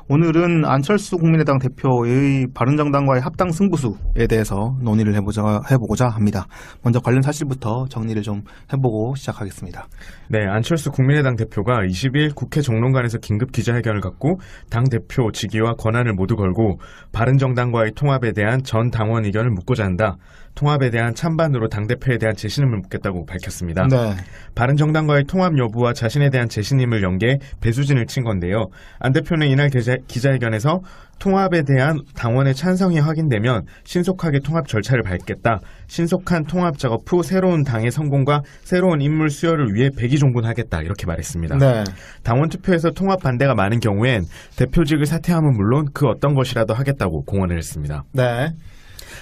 오늘은 안철수 국민의당 대표의 바른정당과의 합당 승부수에 대해서 논의를 해보고자 합니다. 먼저 관련 사실부터 정리를 좀 해보고 시작하겠습니다. 네, 안철수 국민의당 대표가 20일 국회 정론관에서 긴급 기자회견을 갖고 당대표 직위와 권한을 모두 걸고 바른정당과의 통합에 대한 전 당원 의견을 묻고자 한다. 통합에 대한 찬반으로 당대표에 대한 재신임을 묻겠다고 밝혔습니다. 네. 바른정당과의 통합 여부와 자신에 대한 재신임을 연계해 배수진을 친 건데요. 안 대표는 이날 기자회견에서 통합에 대한 당원의 찬성이 확인되면 신속하게 통합 절차를 밟겠다. 신속한 통합 작업 후 새로운 당의 성공과 새로운 인물 수혈을 위해 백의종군하겠다. 이렇게 말했습니다. 네. 당원 투표에서 통합 반대가 많은 경우엔 대표직을 사퇴하면 물론 그 어떤 것이라도 하겠다고 공언을 했습니다. 네.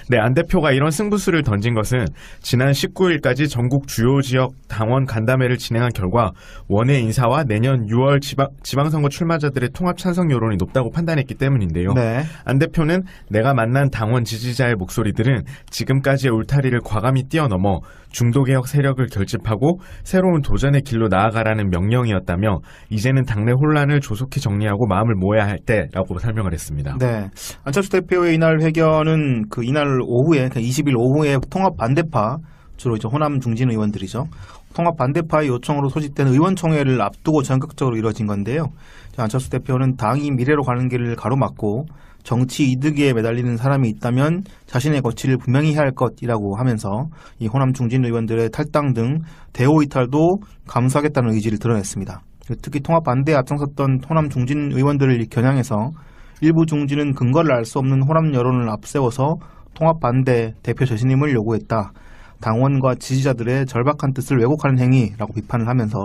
네, 안 대표가 이런 승부수를 던진 것은 지난 19일까지 전국 주요 지역 당원 간담회를 진행한 결과 원외 인사와 내년 6월 지방선거 출마자들의 통합 찬성 여론이 높다고 판단했기 때문인데요. 네. 안 대표는 내가 만난 당원 지지자의 목소리들은 지금까지의 울타리를 과감히 뛰어넘어 중도개혁 세력을 결집하고 새로운 도전의 길로 나아가라는 명령이었다며 이제는 당내 혼란을 조속히 정리하고 마음을 모아야 할 때라고 설명을 했습니다. 네. 안철수 대표의 이날 회견은 이날 오후에, 20일 오후에 통합 반대파, 주로 이제 호남 중진 의원들이죠. 통합 반대파의 요청으로 소집된 의원총회를 앞두고 전격적으로 이뤄진 건데요. 안철수 대표는 당이 미래로 가는 길을 가로막고 정치 이득에 매달리는 사람이 있다면 자신의 거취를 분명히 해야 할 것이라고 하면서 이 호남 중진 의원들의 탈당 등 대호 이탈도 감수하겠다는 의지를 드러냈습니다. 특히 통합 반대에 앞장섰던 호남 중진 의원들을 겨냥해서 일부 중진은 근거를 알 수 없는 호남 여론을 앞세워서 통합 반대 대표 재신임을 요구했다. 당원과 지지자들의 절박한 뜻을 왜곡하는 행위라고 비판을 하면서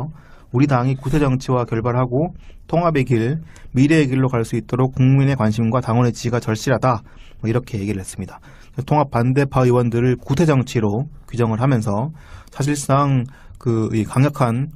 우리 당이 구태정치와 결발하고 통합의 길, 미래의 길로 갈 수 있도록 국민의 관심과 당원의 지지가 절실하다. 이렇게 얘기를 했습니다. 통합 반대파 의원들을 구태정치로 규정을 하면서 사실상 이 강력한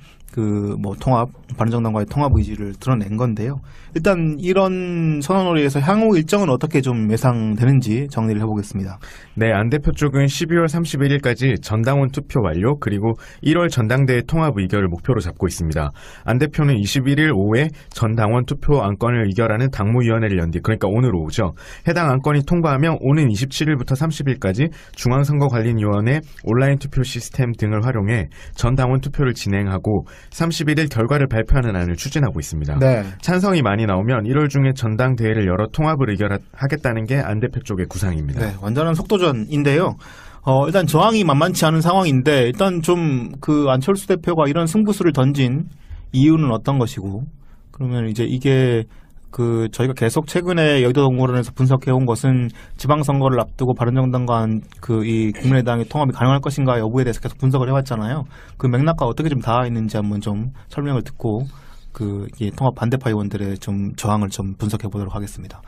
통합, 바른정당과의 통합 의지를 드러낸 건데요. 일단 이런 선언으로 인해서 향후 일정은 어떻게 좀 예상되는지 정리를 해보겠습니다. 네, 안 대표 쪽은 12월 31일까지 전당원 투표 완료 그리고 1월 전당대회 통합 의결을 목표로 잡고 있습니다. 안 대표는 21일 오후에 전당원 투표 안건을 의결하는 당무위원회를 연뒤, 그러니까 오늘 오후죠. 해당 안건이 통과하면 오는 27일부터 30일까지 중앙선거관리위원회 온라인 투표 시스템 등을 활용해 전당원 투표를 진행하고 31일 결과를 발표하는 안을 추진하고 있습니다. 네. 찬성이 많이 나오면 1월 중에 전당대회를 열어 통합을 의결하겠다는 게 안 대표 쪽의 구상입니다. 네, 완전한 속도전인데요. 일단 저항이 만만치 않은 상황인데 일단 좀 안철수 대표가 이런 승부수를 던진 이유는 어떤 것이고, 그러면 이제 이게 저희가 계속 최근에 여의도 동물원에서 분석해온 것은 지방선거를 앞두고 바른정당과 이 국민의당의 통합이 가능할 것인가 여부에 대해서 계속 분석을 해왔잖아요. 그 맥락과 어떻게 좀 닿아 있는지 한번 좀 설명을 듣고 이 통합 반대파 의원들의 좀 저항을 좀 분석해 보도록 하겠습니다.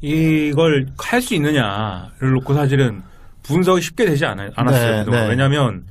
이걸 할 수 있느냐를 놓고 사실은 분석이 쉽게 되지 않았어요. 네. 왜냐하면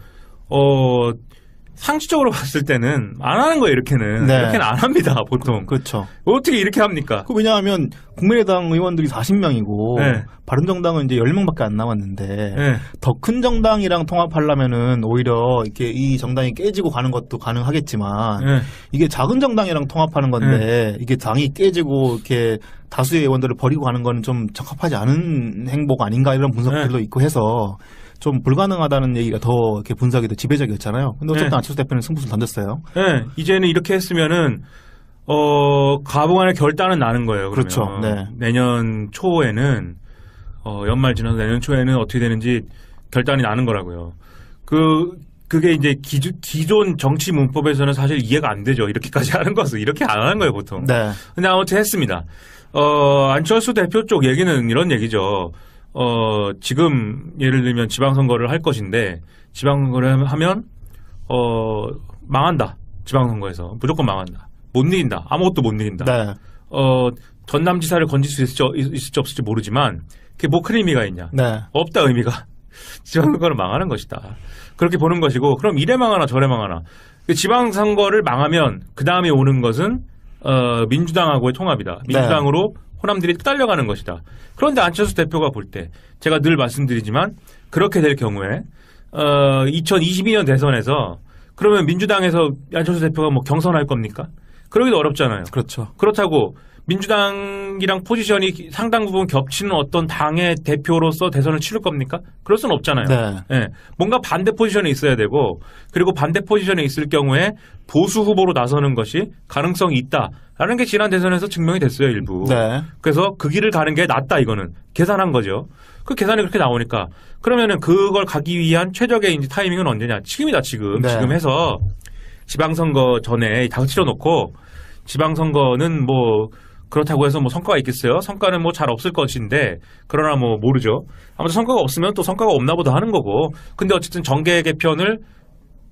상식적으로 봤을 때는 안 하는 거예요. 이렇게는. 네. 이렇게는 안 합니다. 보통. 그렇죠. 어떻게 이렇게 합니까? 왜냐하면 국민의당 의원들이 40명이고 네. 바른정당은 이제 10명밖에 안 남았는데 네. 더 큰 정당이랑 통합하려면은 오히려 이렇게 이 정당이 깨지고 가는 것도 가능하겠지만 네. 이게 작은 정당이랑 통합하는 건데 이게 당이 깨지고 이렇게 다수의 의원들을 버리고 가는 거는 좀 적합하지 않은 행보가 아닌가 이런 분석들도 있고 해서 좀 불가능하다는 얘기가 더 이렇게 분석이 더 지배적이었잖아요. 근데 어쨌든 안철수 대표는 승부수를 던졌어요. 네. 이제는 이렇게 했으면은 가부간의 결단은 나는 거예요. 그러면. 그렇죠. 네. 내년 초에는 연말 지나서 내년 초에는 어떻게 되는지 결단이 나는 거라고요. 그게 이제 기존 정치 문법에서는 사실 이해가 안 되죠. 이렇게까지 하는 것은 이렇게 안 하는 거예요, 보통. 네. 근데 아무튼 했습니다. 안철수 대표 쪽 얘기는 이런 얘기죠. 지금 예를 들면 지방선거를 할 것인데 지방선거를 하면 망한다. 지방선거에서 무조건 망한다. 못 이긴다. 아무것도 못 이긴다. 네. 전남지사를 건질 수 있을지 없을지 모르지만 그게 뭐 큰 의미가 있냐. 네. 없다 의미가. 지방선거를 망하는 것이다. 그렇게 보는 것이고, 그럼 이래 망하나 저래 망하나. 지방선거를 망하면 그 다음에 오는 것은 민주당하고의 통합이다. 민주당으로 호남들이 딸려가는 것이다. 그런데 안철수 대표가 볼 때 제가 늘 말씀드리지만 그렇게 될 경우에 2022년 대선에서 그러면 민주당에서 안철수 대표가 뭐 경선할 겁니까? 그러기도 어렵잖아요. 그렇죠. 그렇다고 민주당이랑 포지션이 상당 부분 겹치는 어떤 당의 대표로서 대선을 치를 겁니까? 그럴 수는 없잖아요. 네. 예, 뭔가 반대 포지션에 있어야 되고 그리고 반대 포지션에 있을 경우에 보수 후보로 나서는 것이 가능성이 있다라는 게 지난 대선에서 증명이 됐어요, 일부. 네. 그래서 그 길을 가는 게 낫다 이거는 계산한 거죠. 그 계산이 그렇게 나오니까 그러면은 그걸 가기 위한 최적의 이제 타이밍은 언제냐? 지금이다 지금. 네. 지금 해서 지방선거 전에 다 치러놓고 지방선거는 뭐 그렇다고 해서 뭐 성과가 있겠어요? 성과는 뭐 잘 없을 것인데 그러나 뭐 모르죠. 아무튼 성과가 없으면 또 성과가 없나 보다 하는 거고. 근데 어쨌든 정계 개편을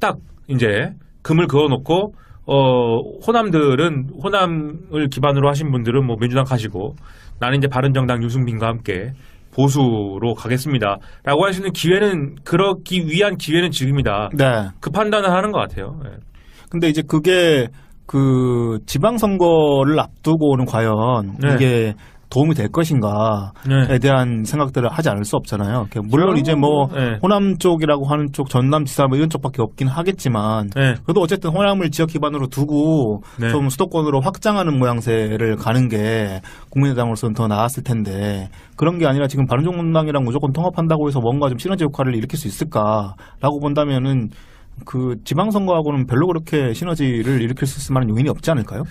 딱 이제 금을 그어놓고 호남들은 호남을 기반으로 하신 분들은 뭐 민주당 가시고 나는 이제 바른정당 유승민과 함께 보수로 가겠습니다라고 할 수 있는 기회는 그러기 위한 기회는 지금이다. 네. 그 판단을 하는 것 같아요. 예. 근데 이제 그게 그 지방선거를 앞두고는 과연 네. 이게 도움이 될 것인가에 네. 대한 생각들을 하지 않을 수 없잖아요. 물론 이제 뭐 네. 호남 쪽이라고 하는 쪽, 전남지사 뭐 이런 쪽밖에 없긴 하겠지만 네. 그래도 어쨌든 호남을 지역 기반으로 두고 네. 좀 수도권으로 확장하는 모양새를 가는 게 국민의당으로서는 더 나았을 텐데 그런 게 아니라 지금 바른정당이랑 무조건 통합한다고 해서 뭔가 좀 시너지 효과를 일으킬 수 있을까라고 본다면은 그 지방선거하고는 별로 그렇게 시너지를 일으킬 수 있을 만한 요인이 없지 않을까요?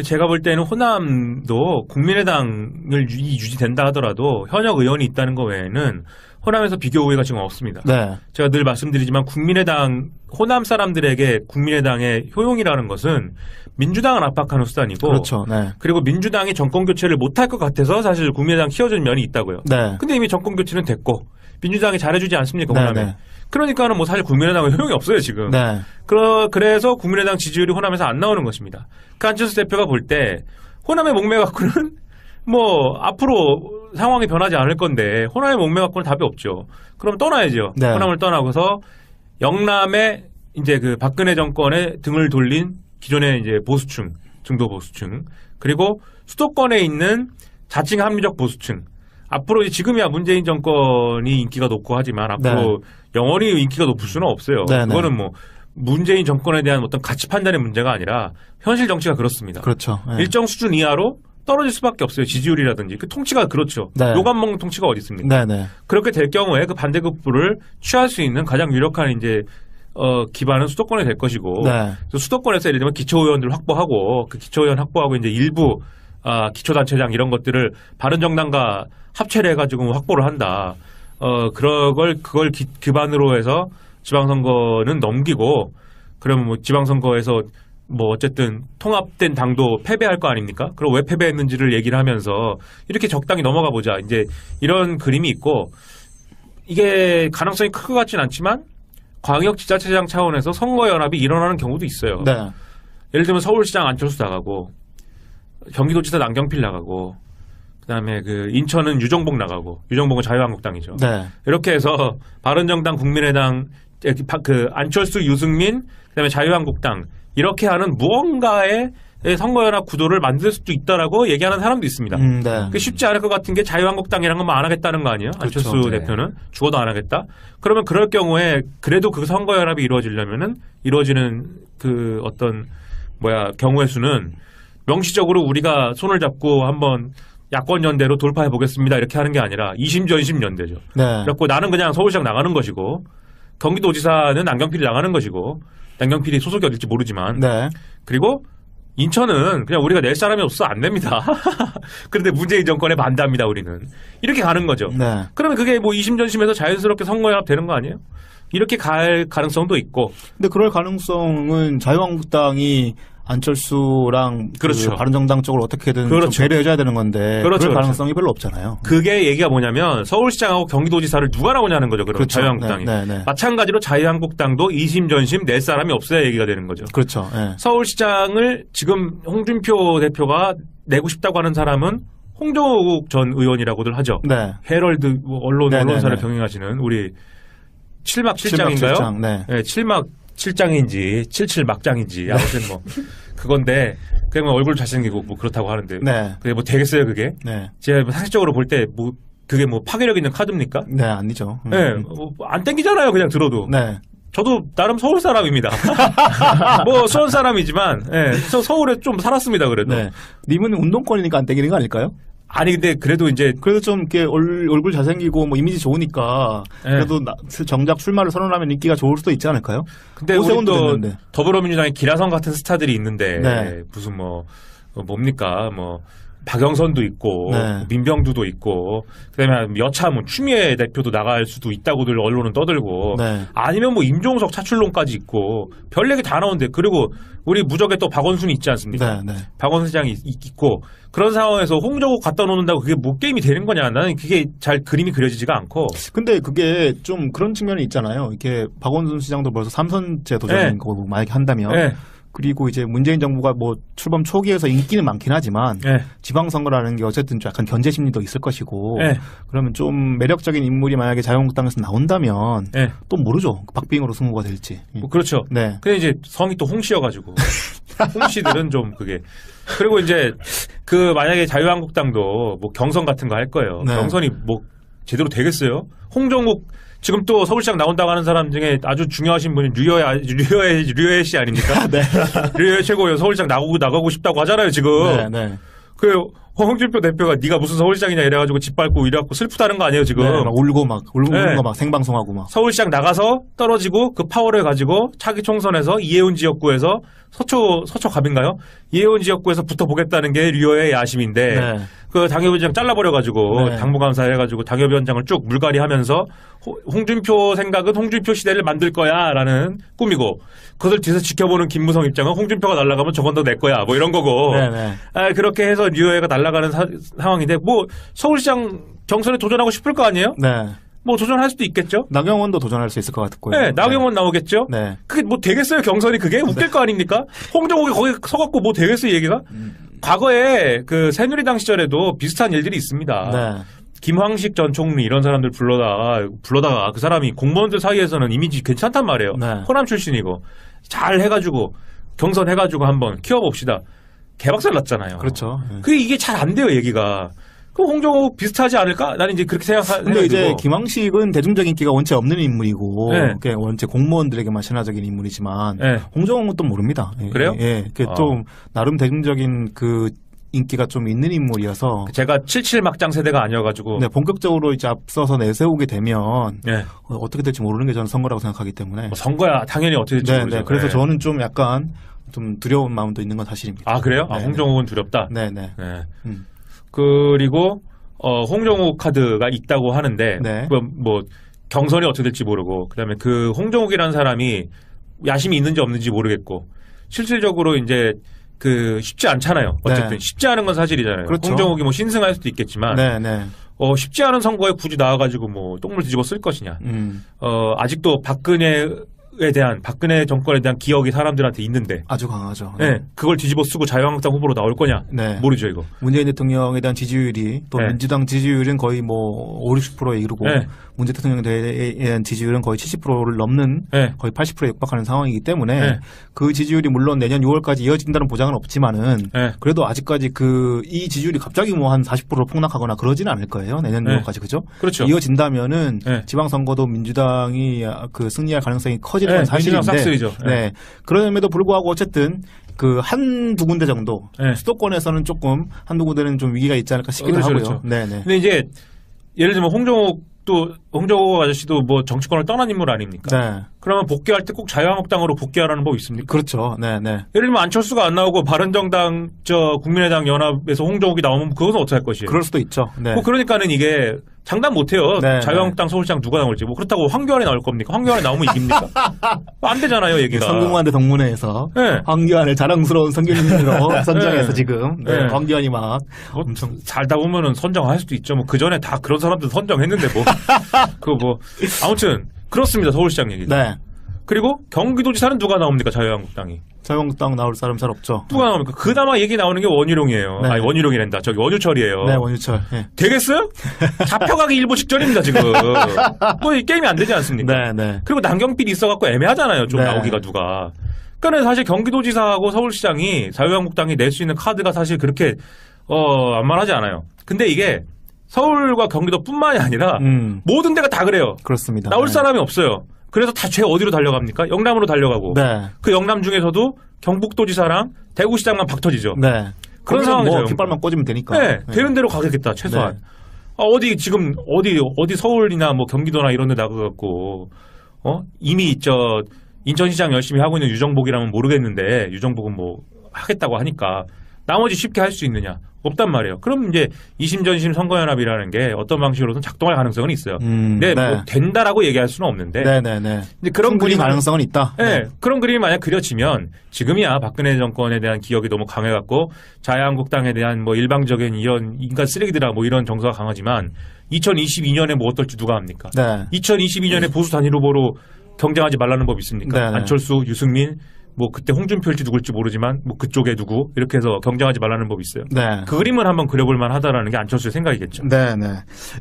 제가 볼 때는 호남도 국민의당을 유지된다 하더라도 현역 의원이 있다는 것 외에는 호남에서 비교 우위가 지금 없습니다. 네. 제가 늘 말씀드리지만 국민의당 호남 사람들에게 국민의당의 효용이라는 것은 민주당을 압박하는 수단이고 그렇죠. 네. 그리고 민주당이 정권 교체를 못할 것 같아서 사실 국민의당 키워준 면이 있다고요. 네. 근데 이미 정권 교체는 됐고 민주당이 잘해주지 않습니까 호남에. 네, 네. 그러니까는 뭐 사실 국민의당은 효용이 없어요 지금. 네. 그래서 국민의당 지지율이 호남에서 안 나오는 것입니다. 그 안철수 대표가 볼 때 호남의 목매 갖고는 뭐 앞으로 상황이 변하지 않을 건데 호남의 목매 갖고는 답이 없죠. 그럼 떠나야죠. 네. 호남을 떠나고서 영남에 이제 그 박근혜 정권에 등을 돌린 기존의 이제 보수층, 중도 보수층 그리고 수도권에 있는 자칭 합리적 보수층. 앞으로 지금이야 문재인 정권이 인기가 높고 하지만 앞으로 영원히 인기가 높을 수는 없어요. 네, 그거는 뭐 문재인 정권에 대한 어떤 가치 판단의 문제가 아니라 현실 정치가 그렇습니다. 그렇죠. 네. 일정 수준 이하로 떨어질 수밖에 없어요. 지지율이라든지. 그 통치가 그렇죠. 네. 요감 먹는 통치가 어디 있습니까? 네, 네. 그렇게 될 경우에 그 반대급부를 취할 수 있는 가장 유력한 이제 기반은 수도권이 될 것이고 네. 그래서 수도권에서 예를 들면 기초의원들 확보하고 그 기초의원 확보하고 이제 일부 기초단체장 이런 것들을 바른정당과 합체를 해가지고 확보를 한다. 그걸 기반으로 해서 지방선거는 넘기고 그러면 뭐 지방선거에서 뭐 어쨌든 통합된 당도 패배할 거 아닙니까? 그럼 왜 패배했는지를 얘기를 하면서 이렇게 적당히 넘어가 보자. 이제 이런 그림이 있고 이게 가능성이 클 것 같진 않지만 광역지자체장 차원에서 선거연합이 일어나는 경우도 있어요. 네. 예를 들면 서울시장 안철수 나가고 경기도지사 남경필 나가고 그다음에 그 인천은 유정복 나가고 유정복은 자유한국당이죠. 네. 이렇게 해서 바른정당, 국민의당, 그 안철수, 유승민, 그다음에 자유한국당 이렇게 하는 무언가의 선거연합 구도를 만들 수도 있다라고 얘기하는 사람도 있습니다. 네. 그게 쉽지 않을 것 같은 게 자유한국당이란 건 안 하겠다는 거 아니에요? 그렇죠. 안철수 네. 대표는 죽어도 안 하겠다. 그러면 그럴 경우에 그래도 그 선거연합이 이루어지려면은 이루어지는 그 어떤 경우의 수는 명시적으로 우리가 손을 잡고 한번 야권 연대로 돌파해 보겠습니다. 이렇게 하는 게 아니라 이심전심 연대죠. 네. 그래갖고 나는 그냥 서울시장 나가는 것이고 경기도지사는 남경필이 나가는 것이고 남경필이 소속이 어딜지 모르지만 네. 그리고 인천은 그냥 우리가 낼 사람이 없어 안 냅니다. 그런데 문재인 정권에 반대합니다. 우리는 이렇게 가는 거죠. 네. 그러면 그게 뭐 이심전심해서 자연스럽게 선거연합 되는 거 아니에요? 이렇게 갈 가능성도 있고 근데 그럴 가능성은 자유한국당이 안철수랑 그렇죠. 그 바른정당 쪽을 어떻게든 그렇죠. 좀 배려해줘야 되는 건데 그렇죠, 그럴 가능성이 별로 없잖아요. 그게 얘기가 뭐냐면 서울시장하고 경기도지사를 누가 나오냐는 거죠. 그럼 그렇죠. 자유한국당이. 네, 네, 네. 마찬가지로 자유한국당도 이심전심 낼 사람이 없어야 얘기가 되는 거죠. 그렇죠. 네. 서울시장을 지금 홍준표 대표가 내고 싶다고 하는 사람은 홍정욱 전 의원이라고들 하죠. 네. 헤럴드 언론사를 네. 경영하시는 우리 칠막 칠장인가요? 칠장, 네. 네, 칠막 칠장인지 칠칠막장인지 아무튼 뭐 그건데 그냥 얼굴 잘생기고 뭐 그렇다고 하는데 네. 그게 뭐 되겠어요 그게? 네. 제가 뭐 상식적으로 볼 때 뭐 그게 뭐 파괴력 있는 카드입니까? 네, 아니죠. 네, 안 땡기잖아요 그냥 들어도. 네. 저도 나름 서울 사람입니다. 뭐 수원 사람이지만 예, 저 서울에 좀 살았습니다. 그래도. 네. 님은 운동권이니까 안 땡기는 거 아닐까요? 아니 근데 그래도 이제 그래도 좀 이렇게 얼굴 잘생기고 뭐 이미지 좋으니까 예. 그래도 정작 출마를 선언하면 인기가 좋을 수도 있지 않을까요? 근데 우리 오세훈도 또 됐는데. 더불어민주당의 기라성 같은 스타들이 있는데 네. 무슨 뭡니까 뭐 박영선도 있고 네. 민병두도 있고 그다음에 여차 뭐 추미애 대표도 나갈 수도 있다고들 언론은 떠들고 네. 아니면 뭐 임종석 차출론까지 있고 별 얘기 다 나오는데 그리고 우리 무적에 또 박원순이 있지 않습니까? 네, 네. 박원순 시장이 있고 그런 상황에서 홍정욱 갖다 놓는다고 그게 뭐 게임이 되는 거냐 나는 그게 잘 그림이 그려지지가 않고 근데 그게 좀 그런 측면이 있잖아요. 이렇게 박원순 시장도 벌써 3선째 도전인 네. 거고 만약에 한다면 네. 그리고 이제 문재인 정부가 뭐 출범 초기에서 인기는 많긴 하지만 네. 지방선거라는 게 어쨌든 좀 약간 견제 심리도 있을 것이고 네. 그러면 좀 매력적인 인물이 만약에 자유한국당에서 나온다면 네. 또 모르죠. 박빙으로 승부가 될지. 뭐 그렇죠. 네. 근데 이제 성이 또 홍씨여가지고 홍씨들은 좀 그게 그리고 이제 그 만약에 자유한국당도 뭐 경선 같은 거 할 거예요. 네. 경선이 뭐 제대로 되겠어요? 지금 또 서울시장 나온다고 하는 사람 중에 아주 중요하신 분이 류여애 씨 아닙니까? 네. 류여애 최고예요. 서울시장 나가고 싶다고 하잖아요 지금. 네, 네. 그 홍준표 대표가 네가 무슨 서울시장이냐 이래가지고 짓밟고 이래갖고 슬프다는 거 아니에요 지금. 네, 막 울고 네. 우는 거 막 생방송하고 막. 서울시장 나가서 떨어지고 그 파워를 가지고 차기 총선에서 이혜훈 지역구에서 서초갑인가요? 이혜훈 지역구에서 붙어보겠다는 게 류여의 야심인데 네. 그 당협위원장 잘라버려가지고 네. 당무감사 해가지고 당협위원장을 쭉 물갈이하면서 홍준표 생각은 홍준표 시대를 만들 거야라는 꿈이고 그것을 뒤에서 지켜보는 김무성 입장은 홍준표가 날아가면 저건 더 내 거야 뭐 이런 거고 네, 네. 그렇게 해서 류여애가 날아가는 상황인데 뭐 서울시장 경선에 도전하고 싶을 거 아니에요? 네. 뭐 도전할 수도 있겠죠? 나경원도 도전할 수 있을 것 같고요. 네, 나경원 나오겠죠? 네. 그게 뭐 되겠어요, 경선이 그게? 웃길 거 아닙니까? 홍정욱이 거기 서갖고 뭐 되겠어요, 얘기가? 과거에 그 새누리당 시절에도 비슷한 일들이 있습니다. 네. 김황식 전 총리 이런 사람들 불러다가 그 사람이 공무원들 사이에서는 이미지 괜찮단 말이에요. 네. 호남 출신이고. 잘 해가지고, 경선해가지고 한번 키워봅시다. 개박살 났잖아요. 그렇죠. 네. 이게 잘 안 돼요, 얘기가. 그럼 홍정욱 비슷하지 않을까? 나는 이제 그렇게 생각하는 근데 이제 김황식은 대중적 인기가 원체 없는 인물이고 네. 그냥 원체 공무원들에게만 신화적인 인물이지만 네. 홍정욱은 또 모릅니다. 예, 그래요? 예, 좀 나름 대중적인 그 인기가 좀 있는 인물이어서 제가 77 막장 세대가 아니어가지고. 네, 본격적으로 이제 앞서서 내세우게 되면 네. 어떻게 될지 모르는 게 저는 선거라고 생각하기 때문에. 뭐 선거야 당연히 어떻게 될지 네, 모르죠. 네. 그래서 네. 저는 좀 약간 좀 두려운 마음도 있는 건 사실입니다. 아 그래요? 네, 홍정욱은 두렵다. 네, 네. 네. 음. 그리고 홍정욱 카드가 있다고 하는데 네. 뭐 경선이 어떻게 될지 모르고 그다음에 그 홍정욱이라는 사람이 야심이 있는지 없는지 모르겠고 실질적으로 이제 그 쉽지 않잖아요. 어쨌든 네. 쉽지 않은 건 사실이잖아요. 그렇죠. 홍정욱이 뭐 신승할 수도 있겠지만 네, 네. 쉽지 않은 선거에 굳이 나와가지고 뭐 똥물 뒤집어 쓸 것이냐. 아직도 박근혜 정권에 대한 기억이 사람들한테 있는데 아주 강하죠. 네. 그걸 뒤집어 쓰고 자유한국당 후보로 나올 거냐? 네. 모르죠, 이거. 문재인 대통령에 대한 지지율이 또 네. 민주당 지지율은 거의 뭐 5, 60%에 이르고 네. 문재인 대통령에 대한 지지율은 거의 70%를 넘는 네. 거의 80%에 육박하는 상황이기 때문에 네. 그 지지율이 물론 내년 6월까지 이어진다는 보장은 없지만은 네. 그래도 아직까지 이 지지율이 갑자기 뭐 한 40% 폭락하거나 그러지는 않을 거예요. 내년 네. 6월까지 그죠? 그렇죠. 이어진다면은 네. 지방선거도 민주당이 그 승리할 가능성이 커지는 건 네, 민주당 사실인데 싹쓸이죠. 네. 그럼에도 불구하고 어쨌든 그 한두 군데 정도 네. 수도권에서는 조금 한두 군데는 좀 위기가 있지 않을까 싶기도 그렇죠, 하고요. 그렇죠. 네네. 근데 이제 예를 들면 홍정욱 아저씨도 뭐 정치권을 떠난 인물 아닙니까? 네. 그러면 복귀할 때 꼭 자유한국당으로 복귀하라는 법 있습니까? 그렇죠. 네네. 예를 들면 안철수가 안 나오고 바른정당 국민의당 연합에서 홍정욱이 나오면 그것은 어떻게 할 것이에요? 그럴 수도 있죠. 네. 뭐 그러니까는 이게 장담 못해요. 네, 자유한국당 서울시장 누가 나올지. 뭐 그렇다고 황교안이 나올 겁니까? 황교안이 나오면 이깁니까? 안 되잖아요, 얘기가. 성공한대 동문회에서 네. 황교안을 자랑스러운 선교인으로 선정해서 네. 지금 네. 황교안이 막 뭐 엄청 살다 보면은 선정할 수도 있죠. 뭐 그 전에 다 그런 사람들 선정했는데 뭐. 아무튼 그렇습니다. 서울시장 얘기. 네. 그리고 경기도지사는 누가 나옵니까? 자유한국당이. 자유한국당 나올 사람 잘 없죠. 누가 나옵니까? 그나마 얘기 나오는 게 원희룡이에요. 네. 아니 원희룡이란다. 저기 원유철이에요. 네, 원유철. 네. 되겠어요? 잡혀가기 일보 직전입니다 지금. 뭐 이 게임이 안 되지 않습니까? 네, 네. 그리고 남경필이 있어갖고 애매하잖아요. 좀 네. 나오기가 누가. 그러니까 사실 경기도지사하고 서울시장이 자유한국당이 낼 수 있는 카드가 사실 그렇게 만만하지 않아요. 근데 이게 서울과 경기도뿐만이 아니라 모든 데가 다 그래요. 그렇습니다. 나올 네. 사람이 없어요. 그래서 다 제일 어디로 달려갑니까? 영남으로 달려가고. 네. 그 영남 중에서도 경북도지사랑 대구시장만 박터지죠. 네. 그런 거기는 상황이죠. 뭐 깃발만 꽂으면 되니까. 네, 되는 대로 가겠다 최소한. 네. 어디 지금 어디 서울이나 뭐 경기도나 이런 데 나가갖고 이미 인천시장 열심히 하고 있는 유정복이라면 모르겠는데 유정복은 뭐 하겠다고 하니까 나머지 쉽게 할 수 있느냐? 없단 말이에요. 그럼 이제 2심 전심 선거연합이라는 게 어떤 방식으로든 작동할 가능성은 있어요. 근데 네. 뭐 된다라고 얘기할 수는 없는데. 네네네. 근데 그런 충분히 그림을- 가능성은 있다. 네, 그런 그림이 만약 그려지면 지금이야 박근혜 정권에 대한 기억이 너무 강해갖고 자유한국당에 대한 뭐 일방적인 이런 인간 쓰레기들아 뭐 이런 정서가 강하지만 2022년에 뭐 어떨지 누가 합니까? 네. 2022년에 보수 단일 후보로 경쟁하지 말라는 법 있습니까? 네. 안철수, 유승민, 뭐 그때 홍준표일지 누굴지 모르지만 뭐 그쪽에 누구 이렇게 해서 경쟁하지 말라는 법이 있어요. 네. 그 그림을 한번 그려볼 만하다라는 게 안철수의 생각이겠죠. 네네.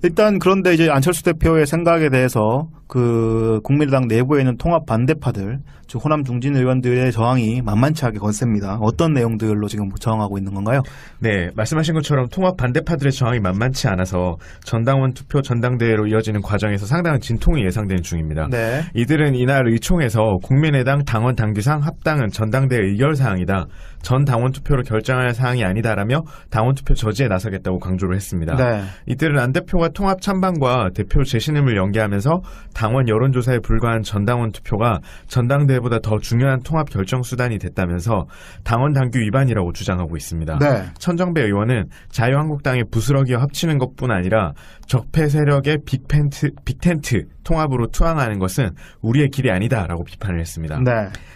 일단 그런데 이제 안철수 대표의 생각에 대해서 그 국민의당 내부에 있는 통합 반대파들, 즉 호남 중진 의원들의 저항이 만만치 않게 거셉니다. 어떤 내용들로 지금 저항하고 있는 건가요? 네, 말씀하신 것처럼 통합 반대파들의 저항이 만만치 않아서 전당원 투표 전당대회로 이어지는 과정에서 상당한 진통이 예상되는 중입니다. 네. 이들은 이날 의총에서 국민의당 당원 당규상 합당은 전당대회 의결 사항이다. 전 당원 투표로 결정할 사항이 아니다라며 당원 투표 저지에 나서겠다고 강조를 했습니다. 네. 이들은 안 대표가 통합 찬반과 대표 재신임을 연계하면서 당원 여론조사에 불과한 전당원 투표가 전당대회보다 더 중요한 통합 결정 수단이 됐다면서 당원 당규 위반이라고 주장하고 있습니다. 네. 천정배 의원은 자유한국당의 부스러기와 합치는 것뿐 아니라 적폐 세력의 빅텐트 통합으로 투항하는 것은 우리의 길이 아니다라고 비판을 했습니다. 네.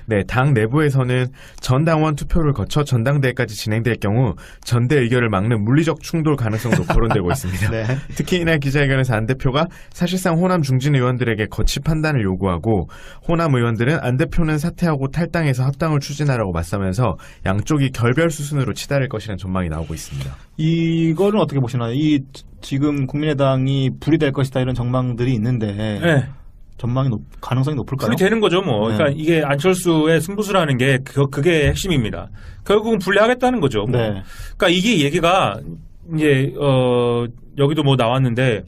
네, 당 내부에서는 전당원 투표를 거쳐 전당대회까지 진행될 경우 전대 의결을 막는 물리적 충돌 가능성도 거론되고 있습니다. 네. 특히 이날 기자회견에서 안 대표가 사실상 호남 중진 의원들에게 거치 판단을 요구하고 호남 의원들은 안 대표는 사퇴하고 탈당해서 합당을 추진하라고 맞서면서 양쪽이 결별 수순으로 치달을 것이라는 전망이 나오고 있습니다. 이거는 어떻게 보시나요? 지금 국민의당이 불이 될 것이다 이런 전망들이 있는데 네. 가능성이 높을까요? 불이 되는 거죠, 뭐. 네. 그러니까 이게 안철수의 승부수라는 게 그게 핵심입니다. 결국은 분리하겠다는 거죠. 뭐. 네. 그러니까 이게 얘기가 이제 여기도 뭐 나왔는데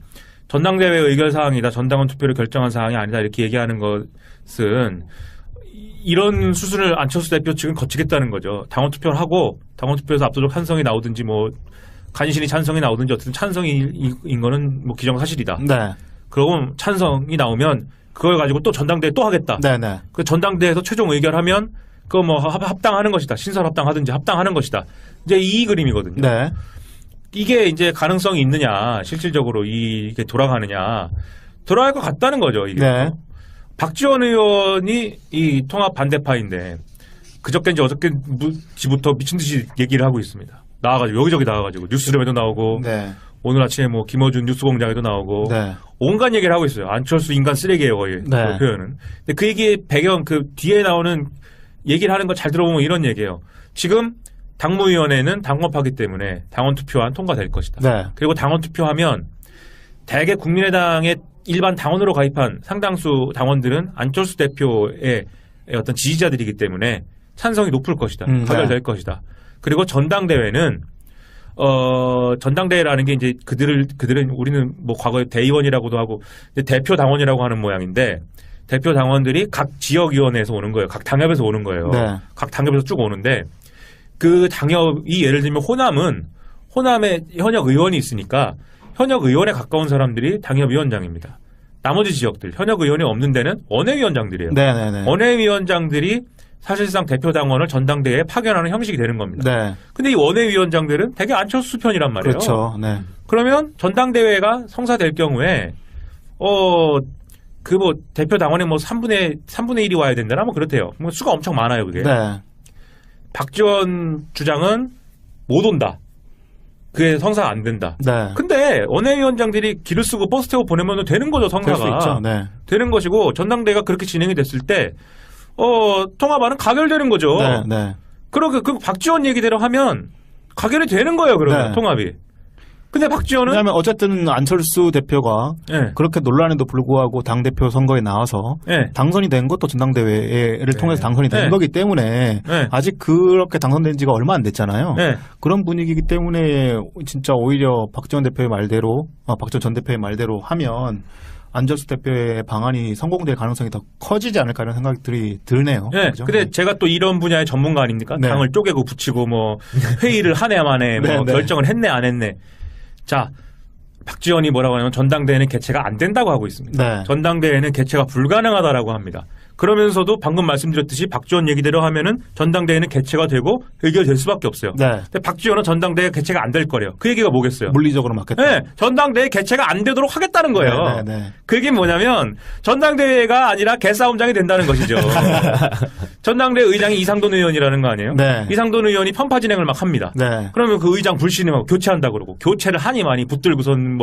전당대회 의결 사항이다, 전당원 투표를 결정한 사항이 아니다 이렇게 얘기하는 것은 이런 수순을 안철수 대표 측은 거치겠다는 거죠. 당원 투표를 하고 당원 투표에서 압도적 찬성이 나오든지 뭐 간신히 찬성이 나오든지 어쨌든 찬성인 거는 뭐 기정사실이다. 네. 그러고 찬성이 나오면 그걸 가지고 또 전당대회 또 하겠다. 네네. 그 전당대회에서 최종 의결하면 그거 뭐 합당하는 것이다. 신설 합당하든지 합당하는 것이다. 이제 이 그림이거든요. 네. 이게 이제 가능성이 있느냐, 실질적으로 이게 돌아가느냐, 돌아갈 것 같다는 거죠. 이게. 네. 박지원 의원이 이 통합 반대파인데 그저께인지 어저께부터 미친 듯이 얘기를 하고 있습니다. 나와가지고 여기저기 나와가지고 뉴스룸에도 나오고 네. 오늘 아침에 뭐 김어준 뉴스공장에도 나오고 네. 온갖 얘기를 하고 있어요. 안철수 인간 쓰레기예요, 거의. 네. 그 표현은. 근데 그 얘기의 배경, 그 뒤에 나오는 얘기를 하는 거 잘 들어보면 이런 얘기예요. 지금 당무위원회는 당원파기 때문에 당원 투표안 통과될 것이다. 네. 그리고 당원 투표하면 대개 국민의당의 일반 당원으로 가입한 상당수 당원들은 안철수 대표의 어떤 지지자들이기 때문에 찬성이 높을 것이다. 가결될 네. 것이다. 그리고 전당대회는 전당대회라는 게 이제 그들은 우리는 뭐 과거에 대의원이라고도 하고 대표 당원이라고 하는 모양인데 대표 당원들이 각 지역위원회에서 오는 거예요. 각 당협에서 오는 거예요. 네. 각 당협에서 쭉 오는데 그 당협이 예를 들면 호남에 현역 의원이 있으니까 현역 의원에 가까운 사람들이 당협위원장입니다. 나머지 지역들 현역 의원이 없는 데는 원외위원장들이에요. 네네네. 원외위원장들이 사실상 대표 당원을 전당대회에 파견하는 형식이 되는 겁니다. 네. 근데 이 원외위원장들은 되게 안철수 편이란 말이에요. 그렇죠. 네. 그러면 전당대회가 성사될 경우에 그 뭐 대표 당원의 뭐 3분의 1이 와야 된다나 뭐 그렇대요. 뭐 수가 엄청 많아요, 그게. 네. 박지원 주장은 못 온다. 그게 성사가 안 된다. 네. 근데 원외위원장들이 길을 쓰고 버스 태워 보내면 되는 거죠, 성사가. 될 수 있죠. 네. 되는 것이고 전당대회가 그렇게 진행이 됐을 때 통합안은 가결되는 거죠. 네. 네. 그러게 그 박지원 얘기대로 하면 가결이 되는 거예요, 그러면 네. 통합이. 근데 박지원은 왜냐하면 어쨌든 안철수 대표가 네. 그렇게 논란에도 불구하고 당대표 선거에 나와서 네. 당선이 된 것도 전당대회를 통해서 당선이 된 네. 거기 때문에 네. 아직 그렇게 당선된 지가 얼마 안 됐잖아요. 네. 그런 분위기이기 때문에 진짜 오히려 박지원 전 대표의 말대로 하면 안철수 대표의 방안이 성공될 가능성이 더 커지지 않을까 이런 생각들이 드네요. 네. 그죠? 근데 제가 또 이런 분야의 전문가 아닙니까? 네. 당을 쪼개고 붙이고 뭐 회의를 한 해 만에 뭐 네, 네. 결정을 했네 안 했네. 자, 박지원이 뭐라고 하냐면 전당대회는 개최가 안 된다고 하고 있습니다. 네. 전당대회는 개최가 불가능하다라고 합니다. 그러면서도 방금 말씀드렸듯이 박지원 얘기대로 하면은 전당대회는 개최가 되고 의결될 수밖에 없어요. 네. 근데 박지원은 전당대회 개최가 안 될 거래요. 그 얘기가 뭐겠어요? 물리적으로 맞겠다. 네, 전당대회 개최가 안 되도록 하겠다는 거예요. 네, 네, 네. 그 얘기는 뭐냐면 전당대회가 아니라 개싸움장이 된다는 것이죠. 전당대회 의장이 이상돈 의원이라는 거 아니에요? 네. 이상돈 의원이 편파 진행을 막 합니다. 네. 그러면 그 의장 불신임하고 교체한다 그러고 교체를 하니 많이 붙들고선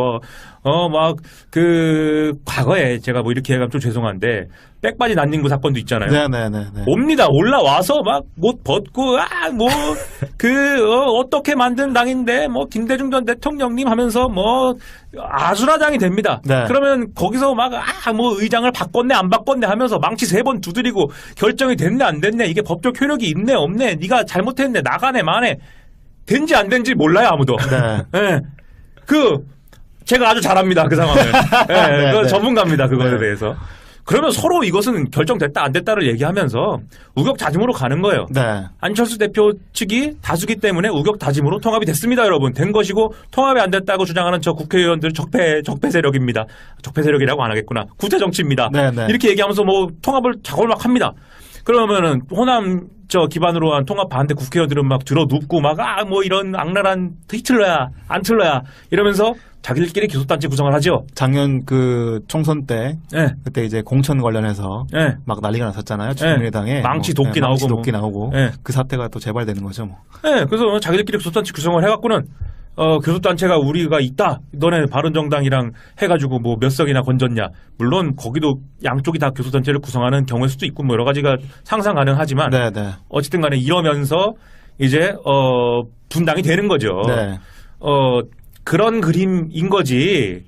과거에 제가 뭐 이렇게 얘기하면 좀 죄송한데 백바지 난닝구 사건도 있잖아요. 네. 옵니다. 올라와서 막 옷 벗고 어떻게 만든 당인데 뭐 김대중 전 대통령님 하면서 뭐 아수라장이 됩니다. 네. 그러면 거기서 의장을 바꿨네 안 바꿨네 하면서 망치 3번 두드리고 결정이 됐네 안 됐네 이게 법적 효력이 있네 없네 네가 잘못했네 나가네 마네 된지 안 된지 몰라요 아무도. 네. 네. 제가 아주 잘합니다 그 상황을. 네, 네. 전문가입니다 그것에 네. 대해서. 그러면 서로 이것은 결정됐다 안 됐다를 얘기하면서 우격다짐으로 가는 거예요. 네. 안철수 대표 측이 다수기 때문에 우격다짐으로 통합이 됐습니다, 여러분. 된 것이고 통합이 안 됐다고 주장하는 저 국회의원들 적폐 세력입니다. 적폐 세력이라고 안 하겠구나. 구태 정치입니다. 네, 네. 이렇게 얘기하면서 뭐 통합을 작업을 막 합니다. 그러면은 호남 기반으로 한 통합 반대 국회의원들은 막 들어 눕고 이런 악랄한 히틀러야 안틀러야 이러면서 자기들끼리 교섭단체 구성을 하죠. 작년 그 총선 때 네. 그때 이제 공천 관련해서 네. 막 난리가 났었잖아요. 국민의당에 망치 도끼 나오고 망치 도끼 나오고 네. 그 사태가 또 재발되는 거죠. 뭐. 네, 그래서 자기들끼리 교섭단체 구성을 해갖고는 교섭단체가 우리가 있다. 너네 바른정당이랑 해가지고 뭐 몇 석이나 건졌냐. 물론 거기도 양쪽이 다 교섭단체를 구성하는 경우일 수도 있고 뭐 여러 가지가 상상 가능하지만 네. 어쨌든 간에 이러면서 이제 분당이 되는 거죠. 네. 그런 그림인 거지.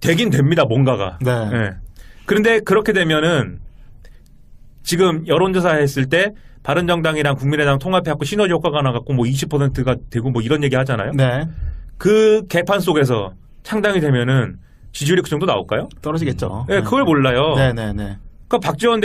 되긴 됩니다. 뭔가가. 네. 예. 그런데 그렇게 되면은 지금 여론조사 했을 때 바른정당이랑 국민의당 통합해갖고 시너지 효과가 나갖고 뭐 20%가 되고 뭐 이런 얘기 하잖아요. 네. 그 개판 속에서 창당이 되면은 지지율이 그 정도 나올까요? 떨어지겠죠. 네, 그걸 몰라요. 네. 그러니까 박지원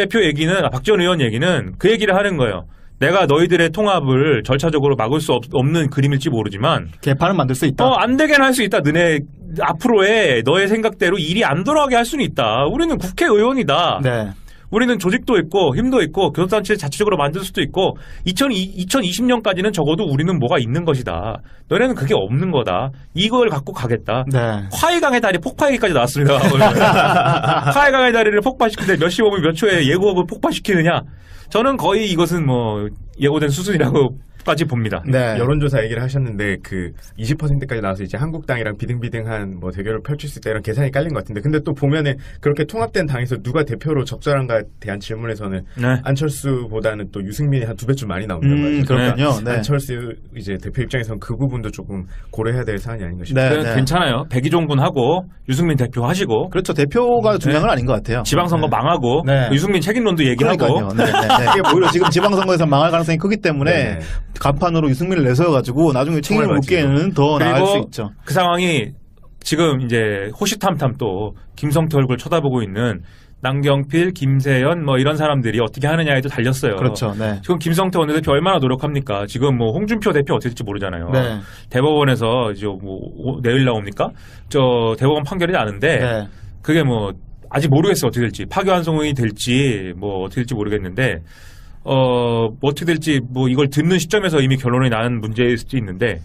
의원 얘기는 그 얘기를 하는 거예요. 내가 너희들의 통합을 절차적으로 막을 수 없는 그림일지 모르지만 개판은 만들 수 있다. 안 되게는 할 수 있다. 너네 앞으로의 너의 생각대로 일이 안 돌아가게 할 수는 있다. 우리는 국회의원이다. 네. 우리는 조직도 있고 힘도 있고 교섭단체 자체적으로 만들 수도 있고 2020년까지는 적어도 우리는 뭐가 있는 것이다. 너네는 그게 없는 거다. 이걸 갖고 가겠다. 네. 화해강의 다리 폭파얘기까지 나왔습니다. 화해강의 다리를 폭파시키는데 몇십 억을 몇 초에 예고업을 폭파시키느냐. 저는 거의 이것은 뭐 예고된 수순이라고까지 봅니다. 네. 여론조사 얘기를 하셨는데 그 20%까지 나와서 이제 한국당이랑 비등비등한 뭐 대결을 펼칠 수 있다 이런 계산이 깔린 것 같은데 근데 또 보면은 그렇게 통합된 당에서 누가 대표로 적절한가에 대한 질문에서는 네. 안철수보다는 또 유승민이 한 2배쯤 많이 나온단 말이죠. 그렇군요. 네. 안철수 이제 대표 입장에서는 그 부분도 조금 고려해야 될 사안이 아닌가 싶어요. 네. 괜찮아요. 백이종군 하고 유승민 대표 하시고 그렇죠. 대표가 중요한 건 아닌 것 같아요. 지방선거 네. 망하고 네. 유승민 책임론도 얘기하고 그러니까요. 네. 이게 오히려 지금 지방선거에서 망할 가능성이 크기 때문에 네. 간판으로 유승민을 내세워가지고 나중에 책임을 묻기에는 더 나을 수 있죠. 그 상황이 지금 이제 호시탐탐 또 김성태 얼굴 쳐다보고 있는 남경필, 김세연 뭐 이런 사람들이 어떻게 하느냐에도 달렸어요. 그렇죠. 네. 지금 김성태 원내대표 얼마나 노력합니까? 지금 뭐 홍준표 대표 어떻게 될지 모르잖아요. 네. 대법원에서 이제 뭐 내일 나옵니까? 대법원 판결이 나는데 네. 그게 뭐 아직 모르겠어요. 어떻게 될지 파기환송이 될지 뭐 어떻게 될지 모르겠는데 어떻게 될지 뭐 이걸 듣는 시점에서 이미 결론이 나는 문제일 수도 있는데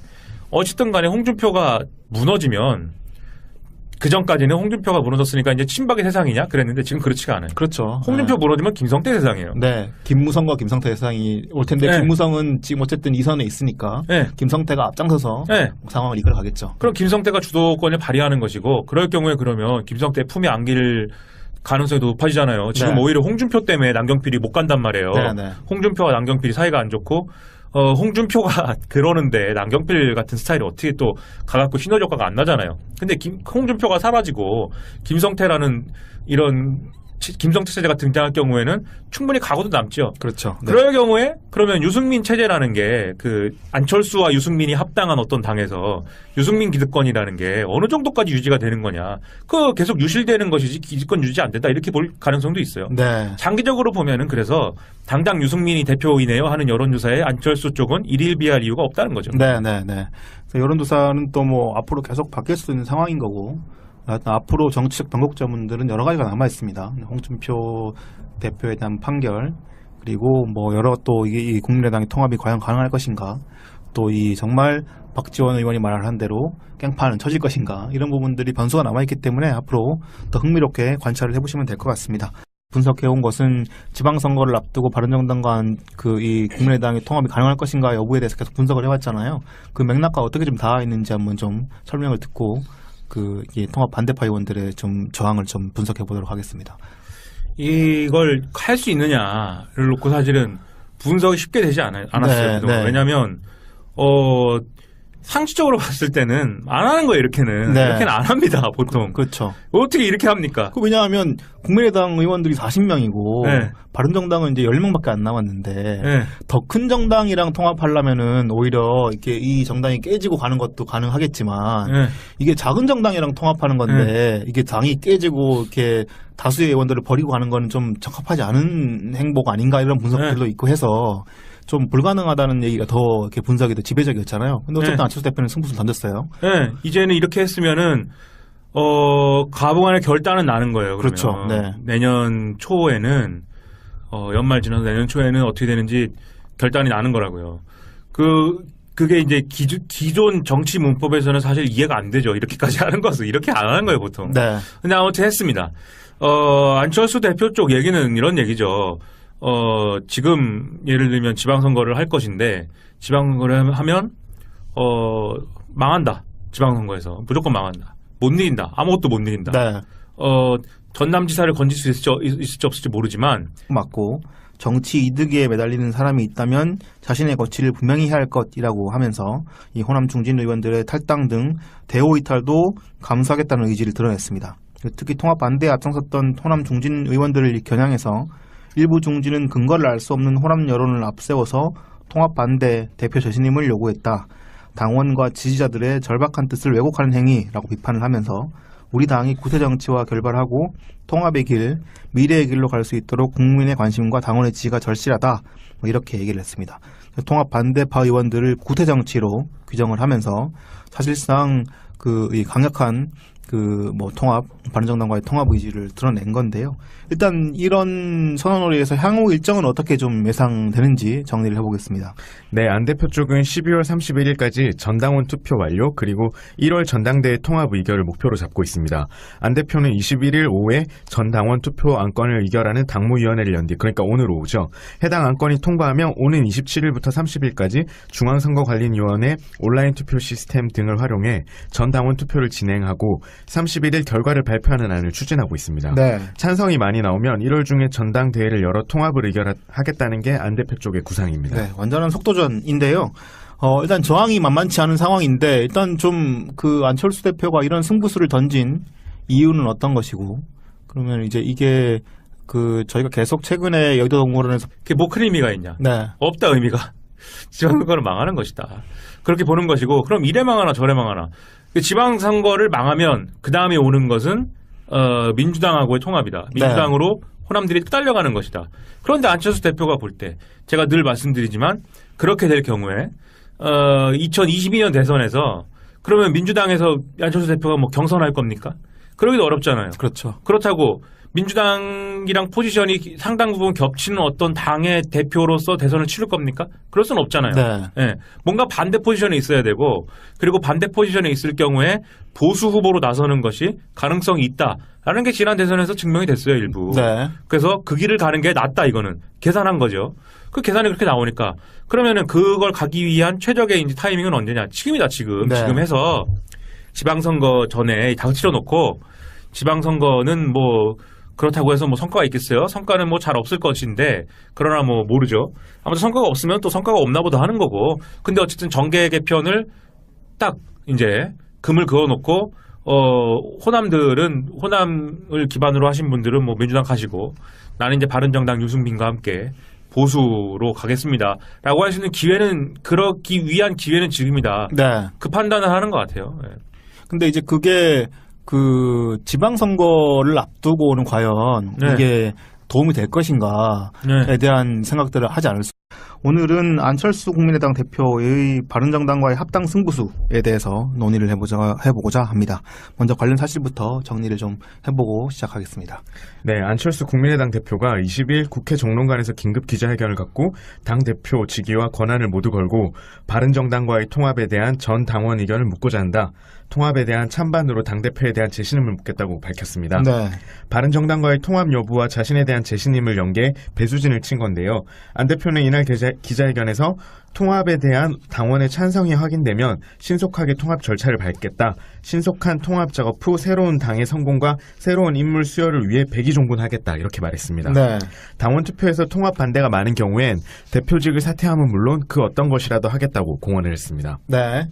어쨌든 간에 홍준표가 무너지면 그 전까지는 홍준표가 무너졌으니까 이제 친박의 세상이냐 그랬는데 지금 그렇지가 않아요. 그렇죠. 홍준표 무너지면 김성태 세상이에요. 네. 김무성과 김성태 세상이 올 텐데 네. 김무성은 지금 어쨌든 2선에 있으니까 네. 김성태가 앞장서서 네. 상황을 이끌어 가겠죠. 그럼 김성태가 주도권을 발휘하는 것이고 그럴 경우에 그러면 김성태 품에 안길 가능성이 높아지잖아요. 지금 네. 오히려 홍준표 때문에 남경필이 못 간단 말이에요. 네. 홍준표와 남경필이 사이가 안 좋고 홍준표가 그러는데 남경필 같은 스타일이 어떻게 또 가갖고 시너지 효과가 안 나잖아요. 근데 홍준표가 사라지고 김성태라는 이런 김성태 체제가 등장할 경우에는 충분히 각오도 남죠. 그렇죠. 네. 그럴 경우에 그러면 유승민 체제라는 게 그 안철수와 유승민이 합당한 어떤 당에서 유승민 기득권이라는 게 어느 정도까지 유지가 되는 거냐. 그 계속 유실되는 것이지 기득권 유지 안 된다. 이렇게 볼 가능성도 있어요. 네. 장기적으로 보면은 그래서 당장 유승민이 대표이네요 하는 여론조사에 안철수 쪽은 일일비할 이유가 없다는 거죠. 네, 네, 네. 여론조사는 또 뭐 앞으로 계속 바뀔 수 있는 상황인 거고, 앞으로 정치적 변곡점들은 여러 가지가 남아 있습니다. 홍준표 대표에 대한 판결, 그리고 뭐 여러 또 이 국민의당의 통합이 과연 가능할 것인가, 또 이 정말 박지원 의원이 말한 대로 깽판은 쳐질 것인가, 이런 부분들이 변수가 남아 있기 때문에 앞으로 더 흥미롭게 관찰을 해보시면 될 것 같습니다. 분석해온 것은 지방선거를 앞두고 바른정당과 이 국민의당의 통합이 가능할 것인가 여부에 대해서 계속 분석을 해왔잖아요. 그 맥락과 어떻게 좀 닿아 있는지 한번 좀 설명을 듣고 이 통합 반대파 의원들의 좀 저항을 좀 분석해 보도록 하겠습니다. 이걸 할 수 있느냐를 놓고 사실은 분석이 쉽게 되지 않았어요. 네, 네. 왜냐하면 상식적으로 봤을 때는 안 하는 거예요. 이렇게는 네. 이렇게는 안 합니다. 보통 그렇죠. 어떻게 이렇게 합니까? 왜냐하면 국민의당 의원들이 40명이고 네. 바른정당은 이제 10명밖에 안 남았는데 네. 더 큰 정당이랑 통합하려면은 오히려 이렇게 이 정당이 깨지고 가는 것도 가능하겠지만 네. 이게 작은 정당이랑 통합하는 건데 이게 당이 깨지고 이렇게 다수의 의원들을 버리고 가는 거는 좀 적합하지 않은 행보가 아닌가 이런 분석들도 있고 해서 좀 불가능하다는 얘기가 더 이렇게 분석이 더 지배적이었잖아요. 근데 어쨌든 네. 안철수 대표는 승부수를 던졌어요. 네, 이제는 이렇게 했으면은 가봉안의 결단은 나는 거예요. 그러면. 그렇죠. 네. 내년 초에는 연말 지나서 내년 초에는 어떻게 되는지 결단이 나는 거라고요. 그게 이제 기존 정치 문법에서는 사실 이해가 안 되죠. 이렇게까지 하는 것은 이렇게 안 하는 거예요, 보통. 네. 근데 아무튼 했습니다. 안철수 대표 쪽 얘기는 이런 얘기죠. 지금 예를 들면 지방선거를 할 것인데 지방선거를 하면 망한다. 지방선거에서 무조건 망한다. 못 이긴다. 아무것도 못 이긴다. 네. 전남지사를 건질 수 있을지 없을지 모르지만 맞고 정치 이득에 매달리는 사람이 있다면 자신의 거취를 분명히 해야 할 것이라고 하면서 이 호남 중진 의원들의 탈당 등 대호 이탈도 감수하겠다는 의지를 드러냈습니다. 특히 통합 반대에 앞장섰던 호남 중진 의원들을 겨냥해서 일부 중진은 근거를 알 수 없는 호남 여론을 앞세워서 통합 반대 대표 재신임을 요구했다. 당원과 지지자들의 절박한 뜻을 왜곡하는 행위라고 비판을 하면서 우리 당이 구태 정치와 결별하고 통합의 길, 미래의 길로 갈 수 있도록 국민의 관심과 당원의 지지가 절실하다. 이렇게 얘기를 했습니다. 통합 반대파 의원들을 구태 정치로 규정을 하면서 사실상 이 강력한 통합, 바른정당과의 통합 의지를 드러낸 건데요. 일단 이런 선언으로 해서 향후 일정은 어떻게 좀 예상되는지 정리를 해보겠습니다. 네, 안 대표 쪽은 12월 31일까지 전당원 투표 완료 그리고 1월 전당대회 통합 의결을 목표로 잡고 있습니다. 안 대표는 21일 오후에 전당원 투표 안건을 의결하는 당무위원회를 연 뒤, 그러니까 오늘 오후죠. 해당 안건이 통과하면 오는 27일부터 30일까지 중앙선거관리위원회 온라인 투표 시스템 등을 활용해 전당원 투표를 진행하고 31일 결과를 발표하는 안을 추진하고 있습니다. 네. 찬성이 많이 나오면 1월 중에 전당대회를 열어 통합을 의결하겠다는 게 안 대표 쪽의 구상입니다. 네, 완전한 속도전인데요. 일단 저항이 만만치 않은 상황인데 일단 좀 안철수 대표가 이런 승부수를 던진 이유는 어떤 것이고 그러면 이제 이게 저희가 계속 최근에 여의도 동물원에서 그게 뭐 큰 의미가 있냐? 네. 없다 의미가. 지방선거를 망하는 것이다. 그렇게 보는 것이고 그럼 이래 망하나 저래 망하나. 지방선거를 망하면 그 다음에 오는 것은 민주당하고의 통합이다. 민주당으로 호남들이 딸려가는 것이다. 그런데 안철수 대표가 볼 때 제가 늘 말씀드리지만 그렇게 될 경우에 2022년 대선에서 그러면 민주당에서 안철수 대표가 뭐 경선할 겁니까? 그러기도 어렵잖아요. 그렇죠. 그렇다고 민주당이랑 포지션이 상당 부분 겹치는 어떤 당의 대표로서 대선을 치를 겁니까? 그럴 수는 없잖아요. 네. 예, 뭔가 반대 포지션에 있어야 되고 그리고 반대 포지션에 있을 경우에 보수 후보로 나서는 것이 가능성이 있다라는 게 지난 대선에서 증명이 됐어요. 일부. 네. 그래서 그 길을 가는 게 낫다 이거는 계산한 거죠. 그 계산이 그렇게 나오니까 그러면은 그걸 가기 위한 최적의 이제 타이밍은 언제냐? 지금이다 지금. 네. 지금 해서 지방선거 전에 당 치러놓고 지방선거는 뭐 그렇다고 해서 뭐 성과가 있겠어요? 성과는 뭐 잘 없을 것인데 그러나 뭐 모르죠. 아무튼 성과가 없으면 또 성과가 없나 보다 하는 거고. 근데 어쨌든 정계 개편을 딱 이제 금을 그어놓고 호남들은 호남을 기반으로 하신 분들은 뭐 민주당 가시고 나는 이제 바른정당 유승민과 함께 보수로 가겠습니다라고 할 수 있는 기회는 그러기 위한 기회는 지금이다. 네. 그 판단을 하는 것 같아요. 예. 근데 이제 그게 그 지방선거를 앞두고는 과연 네. 이게 도움이 될 것인가에 네. 대한 생각들을 하지 않을 수. 오늘은 안철수 국민의당 대표의 바른정당과의 합당 승부수에 대해서 논의를 해보고자 합니다. 먼저 관련 사실부터 정리를 좀 해보고 시작하겠습니다. 네, 안철수 국민의당 대표가 20일 국회 정론관에서 긴급 기자회견을 갖고 당대표 직위와 권한을 모두 걸고 바른정당과의 통합에 대한 전 당원 의견을 묻고자 한다. 통합에 대한 찬반으로 당대표에 대한 재신임을 묻겠다고 밝혔습니다. 네. 바른정당과의 통합 여부와 자신에 대한 재신임을 연계해 배수진을 친 건데요. 안 대표는 이날 기자회견에서 통합에 대한 당원의 찬성이 확인되면 신속하게 통합 절차를 밟겠다. 신속한 통합 작업 후 새로운 당의 성공과 새로운 인물 수혈을 위해 백의종군하겠다. 이렇게 말했습니다. 네. 당원 투표에서 통합 반대가 많은 경우엔 대표직을 사퇴함은 물론 그 어떤 것이라도 하겠다고 공언을 했습니다. 네.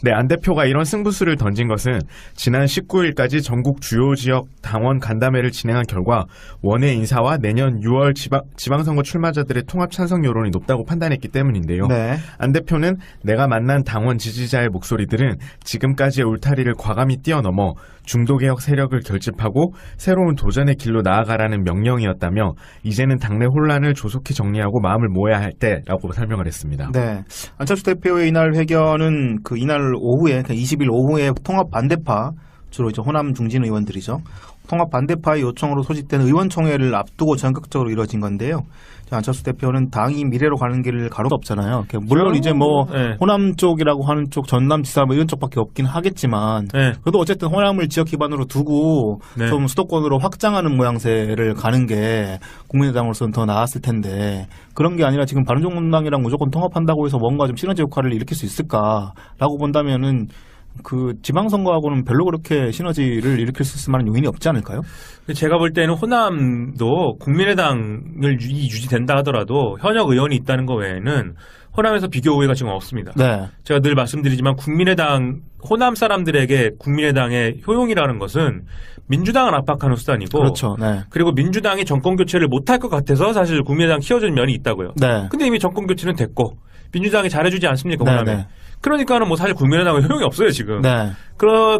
네, 안 대표가 이런 승부수를 던진 것은 지난 19일까지 전국 주요 지역 당원 간담회를 진행한 결과 원외 인사와 내년 6월 지방선거 출마자들의 통합 찬성 여론이 높다고 판단했기 때문인데요. 네. 안 대표는 내가 만난 당원 지지자의 목소리들은 지금까지의 울타리를 과감히 뛰어넘어 중도개혁 세력을 결집하고 새로운 도전의 길로 나아가라는 명령이었다며 이제는 당내 혼란을 조속히 정리하고 마음을 모아야 할 때라고 설명을 했습니다. 네. 안철수 대표의 이날 회견은 이날 오후에, 20일 오후에 통합 반대파, 주로 이제 호남 중진 의원들이죠. 통합 반대파의 요청으로 소집된 의원총회를 앞두고 전격적으로 이뤄진 건데요. 안철수 대표는 당이 미래로 가는 길을 가로가 없잖아요. 물론 이제 뭐 네. 호남 쪽이라고 하는 쪽, 전남지사 뭐 이런 쪽밖에 없긴 하겠지만 네. 그래도 어쨌든 호남을 지역 기반으로 두고 네. 좀 수도권으로 확장하는 모양새를 가는 게 국민의당으로서는 더 나았을 텐데 그런 게 아니라 지금 바른정당이랑 무조건 통합한다고 해서 뭔가 좀 시너지 효과를 일으킬 수 있을까라고 본다면은 그 지방선거하고는 별로 그렇게 시너지를 일으킬 수 있을 만한 요인이 없지 않을까요? 제가 볼 때는 호남도 국민의당을 유지된다 하더라도 현역 의원이 있다는 거 외에는 호남에서 비교 우위가 지금 없습니다. 네. 제가 늘 말씀드리지만 국민의당, 호남 사람들에게 국민의당의 효용이라는 것은 민주당을 압박하는 수단이고 그렇죠. 네. 그리고 민주당이 정권 교체를 못할 것 같아서 사실 국민의당 키워주는 면이 있다고요. 네. 근데 이미 정권 교체는 됐고 민주당이 잘해주지 않습니까? 네, 호남에. 네. 그러니까는 뭐 사실 국민의당은 효용이 없어요 지금. 네.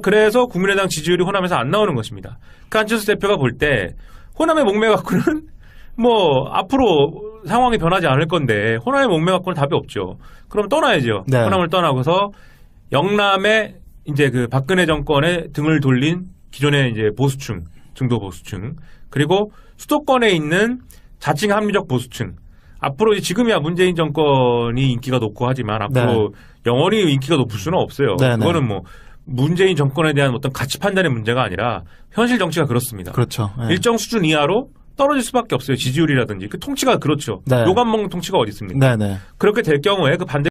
그래서 국민의당 지지율이 호남에서 안 나오는 것입니다. 그 안철수 대표가 볼 때 호남의 목매 갖고는 뭐 앞으로 상황이 변하지 않을 건데 호남의 목매 갖고는 답이 없죠. 그럼 떠나야죠. 네. 호남을 떠나고서 영남에 이제 그 박근혜 정권에 등을 돌린 기존의 이제 보수층, 중도 보수층, 그리고 수도권에 있는 자칭 합리적 보수층. 앞으로 지금이야 문재인 정권이 인기가 높고 하지만 앞으로 영원히 인기가 높을 수는 없어요. 네, 네. 그거는 뭐 문재인 정권에 대한 어떤 가치 판단의 문제가 아니라 현실 정치가 그렇습니다. 그렇죠. 네. 일정 수준 이하로 떨어질 수밖에 없어요. 지지율이라든지 그 통치가 그렇죠. 네. 요감 먹는 통치가 어디 있습니까? 네, 네. 그렇게 될 경우에 그 반대